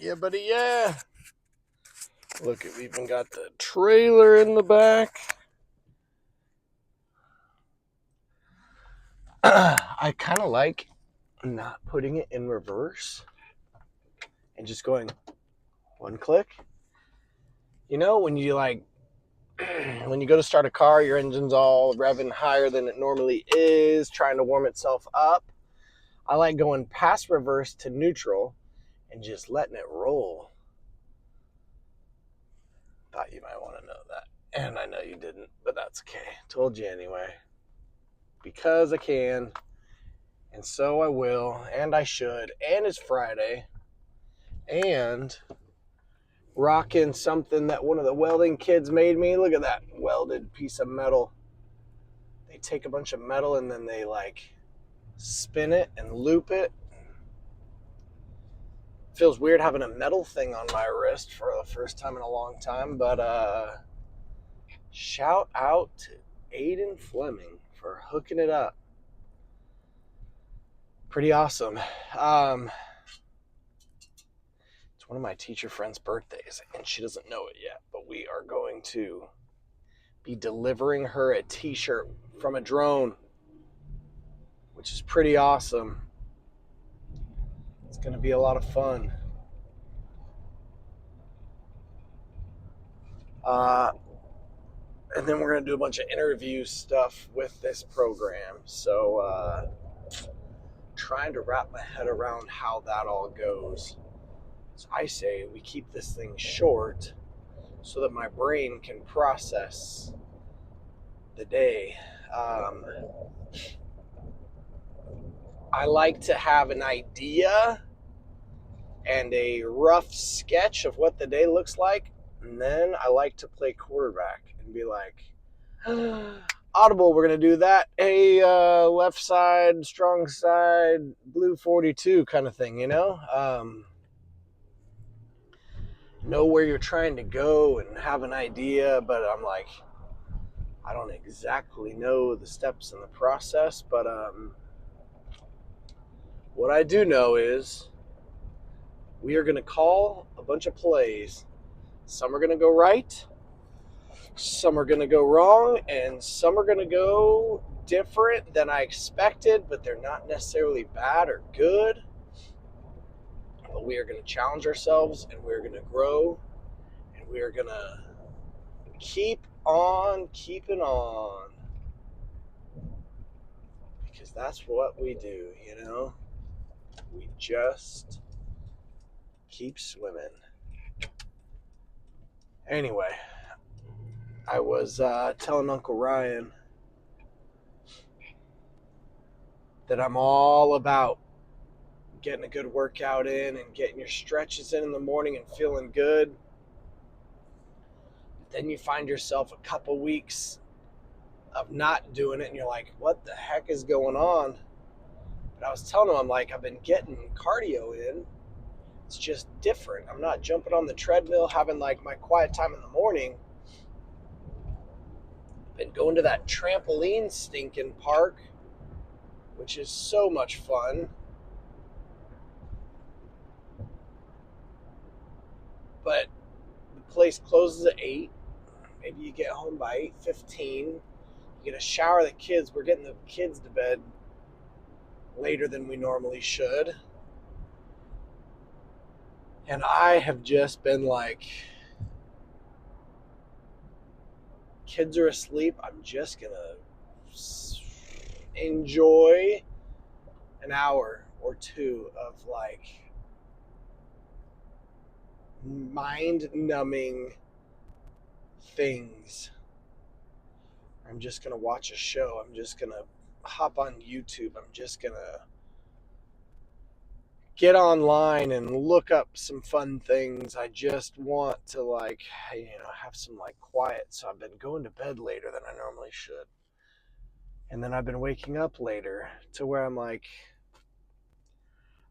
Yeah, buddy, yeah. Look, we've even got the trailer in the back. I kind of like not putting it in reverse and just going one click. You know, when you when you go to start a car, your engine's all revving higher than it normally is, trying to warm itself up. I like going past reverse to neutral and just letting it roll. Thought you might want to know that. And I know you didn't, but that's okay. Told you anyway. Because I can. And so I will, and I should, and it's Friday, and rocking something that one of the welding kids made me. Look at that welded piece of metal. They take a bunch of metal and then they spin it and loop it. Feels weird having a metal thing on my wrist for the first time in a long time, but shout out to Aiden Fleming for hooking it up. Pretty awesome. It's one of my teacher friends' birthdays, and she doesn't know it yet, but we are going to be delivering her a t-shirt from a drone, which is pretty awesome. It's going to be a lot of fun. And then we're going to do a bunch of interview stuff with this program. So trying to wrap my head around how that all goes. So I say we keep this thing short so that my brain can process the day. I like to have an idea and a rough sketch of what the day looks like, and then I like to play quarterback and be like, audible, we're going to do that. Hey, left side, strong side, blue 42 kind of thing, you know? Know where you're trying to go and have an idea, but I'm like, I don't exactly know the steps in the process, but what I do know is we are going to call a bunch of plays. Some are going to go right, some are going to go wrong, and some are going to go different than I expected, but they're not necessarily bad or good. But we are going to challenge ourselves, and we're going to grow, and we are going to keep on keeping on. Because that's what we do, you know? We just keep swimming. Anyway, I was telling Uncle Ryan that I'm all about getting a good workout in and getting your stretches in the morning and feeling good. Then you find yourself a couple weeks of not doing it and you're like, what the heck is going on? But I was telling him, I'm like, I've been getting cardio in. It's just different. I'm not jumping on the treadmill, having like my quiet time in the morning. Been going to that trampoline stinking park, which is so much fun. But the place closes at 8. Maybe you get home by 8:15. You get a shower the kids. We're getting the kids to bed later than we normally should. And I have just been like, kids are asleep. I'm just going to enjoy an hour or two of like mind-numbing things. I'm just going to watch a show. I'm just going to hop on YouTube. I'm just going to get online and look up some fun things. I just want to have some quiet. So I've been going to bed later than I normally should. And then I've been waking up later to where I'm like,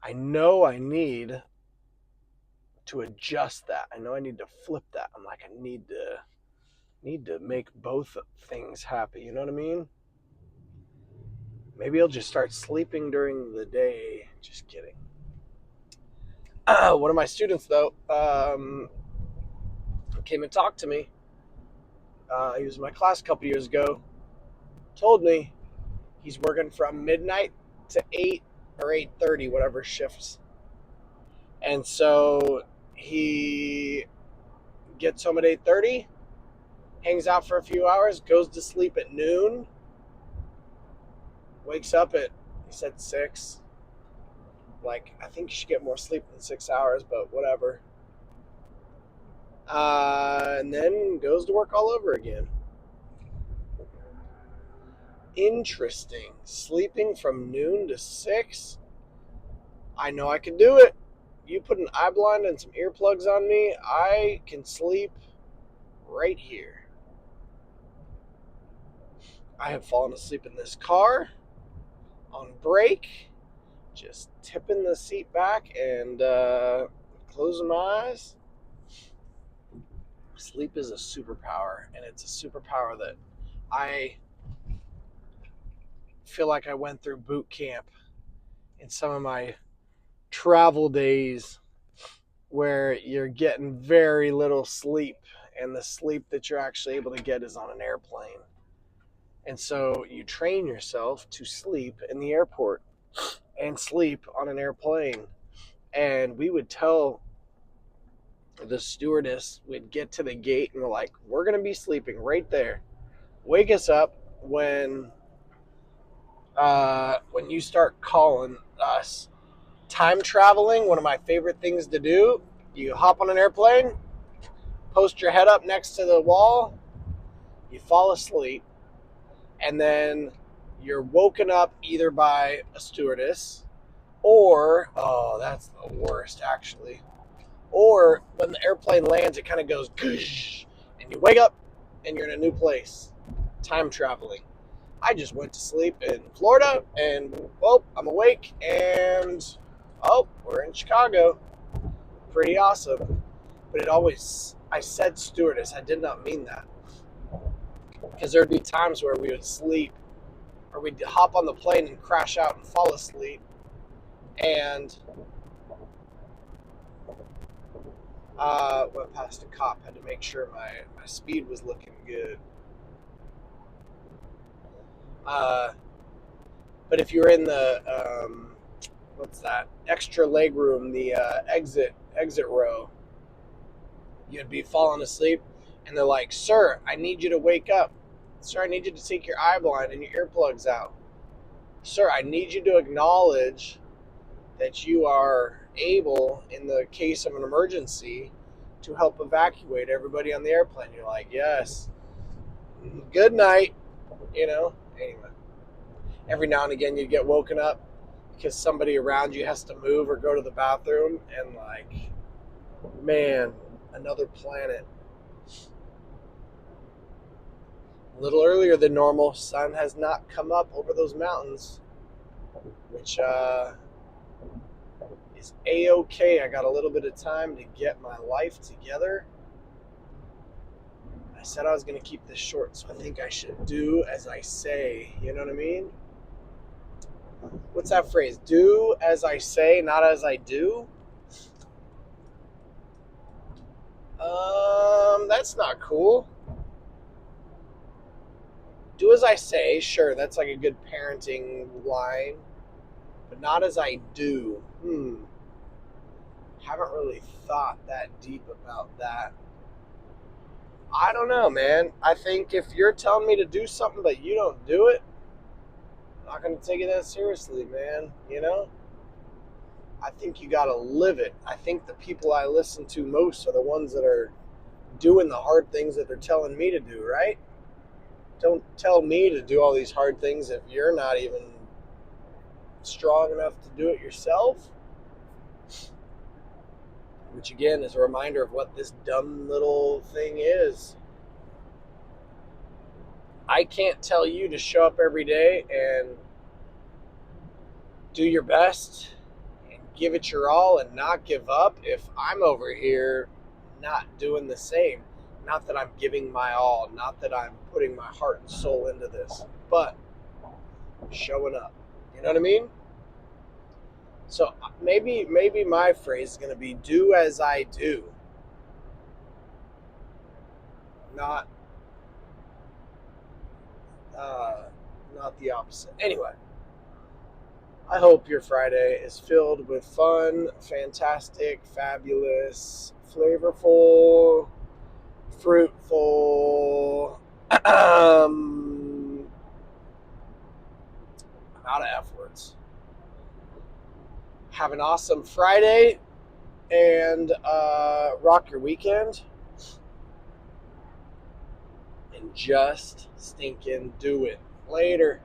I know I need to adjust that. I know I need to flip that. I'm like, I need to make both things happy. You know what I mean? Maybe I'll just start sleeping during the day. Just kidding. One of my students, though, came and talked to me. He was in my class a couple years ago. Told me he's working from midnight to 8 or 8:30, whatever shifts. And so he gets home at 8:30, hangs out for a few hours, goes to sleep at noon, wakes up at, he said 6. Like, I think you should get more sleep than 6 hours, but whatever. And then goes to work all over again. Interesting. Sleeping from noon to 6? I know I can do it. You put an eye blind and some earplugs on me, I can sleep right here. I have fallen asleep in this car on break, just tipping the seat back and closing my eyes. Sleep is a superpower, and it's a superpower that I feel like I went through boot camp in some of my travel days where you're getting very little sleep, and the sleep that you're actually able to get is on an airplane. And so you train yourself to sleep in the airport and sleep on an airplane. And we would tell the stewardess, we'd get to the gate and we're like, we're going to be sleeping right there. Wake us up when you start calling us. Time traveling, one of my favorite things to do. You hop on an airplane, post your head up next to the wall, you fall asleep, and then you're woken up either by a stewardess or, oh, that's the worst actually, or when the airplane lands, it kind of goes, and you wake up and you're in a new place. Time traveling. I just went to sleep in Florida, and I'm awake, and we're in Chicago. Pretty awesome. But I said stewardess. I did not mean that. Because there'd be times where we would sleep, or we'd hop on the plane and crash out and fall asleep, and went past a cop, had to make sure my speed was looking good. But if you're in the what's that, extra leg room, the exit row, you'd be falling asleep, and they're like, sir, I need you to wake up. Sir, I need you to take your eye blind and your earplugs out. Sir, I need you to acknowledge that you are able, in the case of an emergency, to help evacuate everybody on the airplane. You're like, yes, good night, anyway. Every now and again you'd get woken up because somebody around you has to move or go to the bathroom, and like, man, another planet. A little earlier than normal, sun has not come up over those mountains, which is a-okay. I got a little bit of time to get my life together. I said I was going to keep this short, so I think I should do as I say. You know what I mean? What's that phrase? Do as I say, not as I do? That's not cool. Do as I say, sure, that's like a good parenting line, but not as I do. Haven't really thought that deep about that. I don't know, man. I think if you're telling me to do something but you don't do it, I'm not going to take it that seriously, man. I think you got to live it. I think the people I listen to most are the ones that are doing the hard things that they're telling me to do, right? Don't tell me to do all these hard things if you're not even strong enough to do it yourself. Which again is a reminder of what this dumb little thing is. I can't tell you to show up every day and do your best and give it your all and not give up if I'm over here not doing the same. Not that I'm giving my all, not that I'm putting my heart and soul into this, but showing up. You know what I mean? So maybe my phrase is going to be do as I do, not uh, not the opposite. Anyway, I hope your Friday is filled with fun, fantastic, fabulous, flavorful, fruitful, out of F words. Have an awesome Friday and rock your weekend. And just stinking do it. Later.